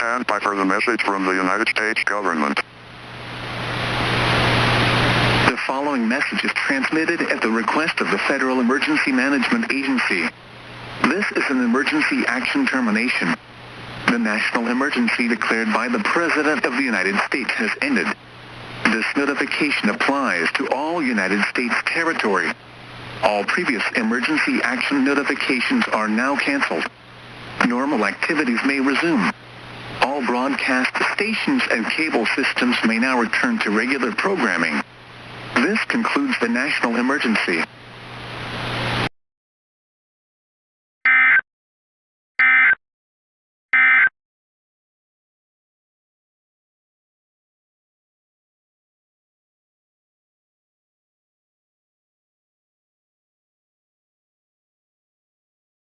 stand by for the message from the United States government. The following message is transmitted at the request of the Federal Emergency Management Agency. This is an emergency action termination. The national emergency declared by the President of the United States has ended. This notification applies to all United States territory. All previous emergency action notifications are now canceled. Normal activities may resume. All broadcast stations and cable systems may now return to regular programming. This concludes the national emergency.